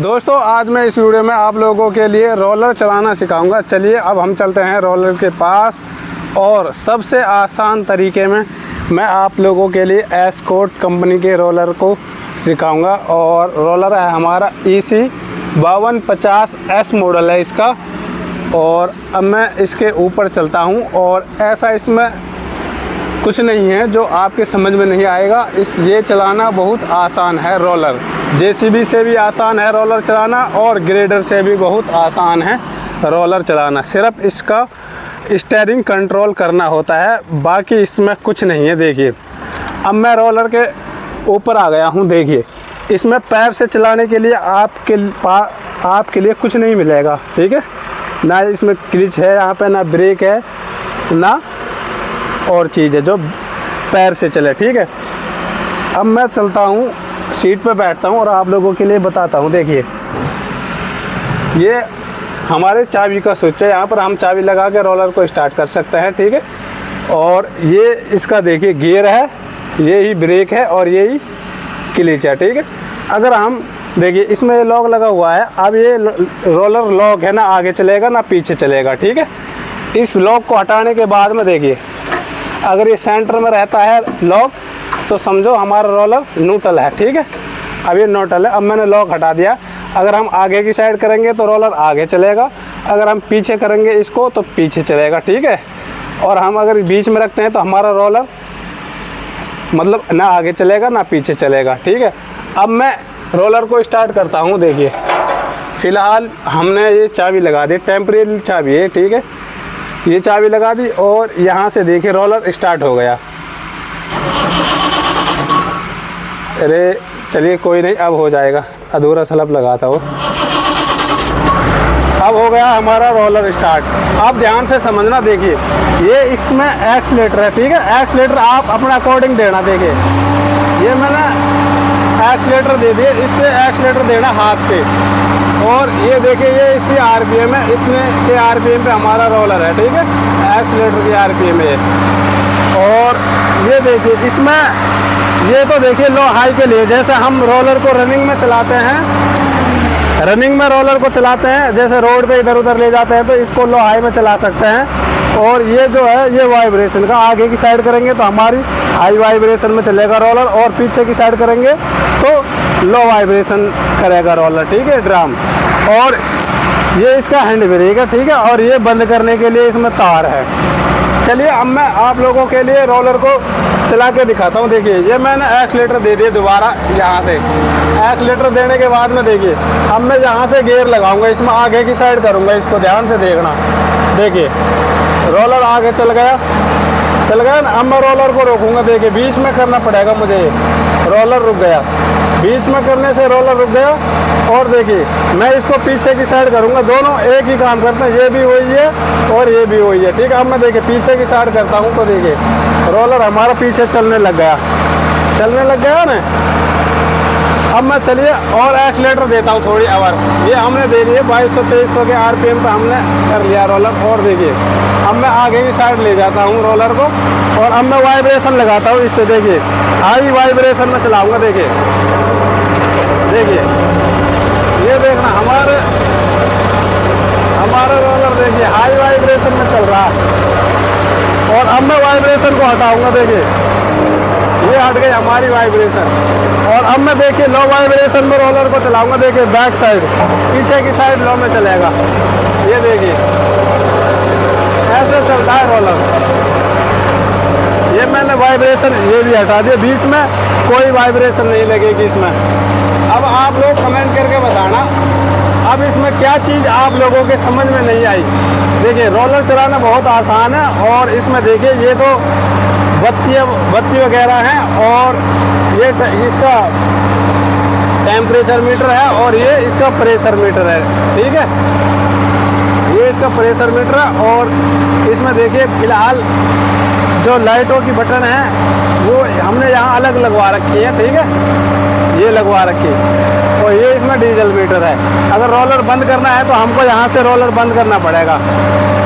दोस्तों आज मैं इस वीडियो में आप लोगों के लिए रोलर चलाना सिखाऊंगा। चलिए अब हम चलते हैं रोलर के पास और सबसे आसान तरीके में मैं आप लोगों के लिए एस्कॉर्ट कंपनी के रोलर को सिखाऊंगा। और रोलर है हमारा EC 5250S मॉडल है इसका। और अब मैं इसके ऊपर चलता हूं और ऐसा इसमें कुछ नहीं है जो आपके समझ में नहीं आएगा। ये चलाना बहुत आसान है। रोलर JCB से भी आसान है रोलर चलाना और ग्रेडर से भी बहुत आसान है रोलर चलाना। सिर्फ इसका स्टीयरिंग कंट्रोल करना होता है, बाकी इसमें कुछ नहीं है। देखिए अब मैं रोलर के ऊपर आ गया हूँ। देखिए इसमें पैर से चलाने के लिए आपके लिए कुछ नहीं मिलेगा, ठीक है। ना इसमें क्लिच है यहाँ पे, ना ब्रेक है, ना और चीज़ है जो पैर से चले, ठीक है। अब मैं चलता हूँ, सीट पे बैठता हूँ और आप लोगों के लिए बताता हूँ। देखिए ये हमारे चाबी का स्विच है, यहाँ पर हम चाबी लगा के रोलर को स्टार्ट कर सकते हैं, ठीक है। और ये इसका देखिए गियर है, ये ही ब्रेक है और ये ही क्लिच है, ठीक है। अगर हम देखिए इसमें ये लॉक लगा हुआ है। अब ये रोलर लॉक है, ना आगे चलेगा ना पीछे चलेगा, ठीक है। इस लॉक को हटाने के बाद में देखिए अगर ये सेंटर में रहता है लॉक तो समझो हमारा रोलर न्यूट्रल है, ठीक है। अब ये न्यूट्रल है। अब मैंने लॉक हटा दिया। अगर हम आगे की साइड करेंगे तो रोलर आगे चलेगा, अगर हम पीछे करेंगे इसको तो पीछे चलेगा, ठीक है। और हम अगर बीच में रखते हैं तो हमारा रोलर मतलब ना आगे चलेगा ना पीछे चलेगा, ठीक है। अब मैं रोलर को स्टार्ट करता हूँ। देखिए फ़िलहाल हमने ये चाबी लगा दी, टेम्परेरी चाबी है, ठीक है। ये चाबी लगा दी और यहाँ से देखिए रोलर स्टार्ट हो गया। अरे चलिए कोई नहीं, अब हो जाएगा, अधूरा सलब लगा था वो। अब हो गया हमारा रोलर स्टार्ट। आप ध्यान से समझना। देखिए ये इसमें एक्सीलेटर है, ठीक है। एक्सीलेटर आप अपना अकॉर्डिंग देना। देखिए ये मैंने एक्सीलेटर दे दिए, इससे एक्सीलेटर देना हाथ से। और ये देखिए ये इसकी RPM है, इतने के RPM पे हमारा रोलर है, ठीक है। एक्सीलेटर की RPM है। और ये देखिए इसमें ये तो देखिए लो हाई के लिए, जैसे हम रोलर को रनिंग में चलाते हैं, रनिंग में रोलर को चलाते हैं, जैसे रोड पे इधर उधर ले जाते हैं तो इसको लो हाई में चला सकते हैं। और ये जो है ये वाइब्रेशन का, आगे की साइड करेंगे तो हमारी हाई वाइब्रेशन में चलेगा रोलर और पीछे की साइड करेंगे तो लो वाइब्रेशन करेगा रोलर, ठीक है, ड्रम। और ये इसका हैंड ब्रेक है, ठीक है। और ये बंद करने के लिए इसमें तार है। चलिए अब मैं आप लोगों के लिए रोलर को चला के दिखाता हूँ। देखिए ये मैंने एक्सीलेटर दे दिए दोबारा यहाँ से। एक्सीलेटर देने के बाद में देखिए अब मैं यहाँ से गियर लगाऊंगा, इसमें आगे की साइड करूँगा, इसको ध्यान से देखना। देखिए रोलर आगे चल गया ना। अब मैं रोलर को रोकूंगा। देखिए बीच में करना पड़ेगा मुझे, रोलर रुक गया। बीच में करने से रोलर रुक गया। और देखिए मैं इसको पीछे की साइड करूंगा, दोनों एक ही काम करते हैं, ये भी वही है और ये भी वही है, ठीक है। अब मैं देखिए पीछे की साइड करता हूँ तो देखिए रोलर हमारा पीछे चलने लग गया ना। अब मैं चलिए और एक्सीलेटर देता हूँ थोड़ी और। ये हमने दे दी है 2200-2300 के RPM पे हमने कर लिया रोलर। और देखिए अब मैं आगे की साइड ले जाता हूँ रोलर को और अब मैं वाइब्रेशन लगाता हूँ इससे। देखिए हाई वाइब्रेशन में चलाऊँगा। देखिए ये देखना हमारा रोलर देखिए हाई वाइब्रेशन में चल रहा है। और अब मैं वाइब्रेशन को हटाऊँगा। देखिए ये हट गई हमारी वाइब्रेशन। और अब मैं देखिए लो वाइब्रेशन में रोलर को चलाऊंगा। देखिए बैक साइड, पीछे की साइड लो में चलेगा। ये देखिए ऐसे चलता है रोलर। ये मैंने वाइब्रेशन ये भी हटा दिया, बीच में कोई वाइब्रेशन नहीं लगेगी इसमें। अब आप लोग कमेंट करके बताना अब इसमें क्या चीज़ आप लोगों के समझ में नहीं आई। देखिए रोलर चलाना बहुत आसान है। और इसमें देखिए ये तो बत्ती वगैरह हैं और ये इसका टेम्परेचर मीटर है और ये इसका प्रेशर मीटर है, ठीक है। ये इसका प्रेशर मीटर है। और इसमें देखिए फ़िलहाल जो लाइटों की बटन है वो हमने यहाँ अलग लगवा रखी है, ठीक है, ये लगवा रखी है। और ये इसमें डीजल मीटर है। अगर रोलर बंद करना है तो हमको यहाँ से रोलर बंद करना पड़ेगा।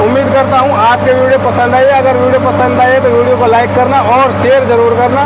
उम्मीद करता हूँ आपके वीडियो पसंद आई। अगर वीडियो पसंद आए तो वीडियो को लाइक करना और शेयर ज़रूर करना।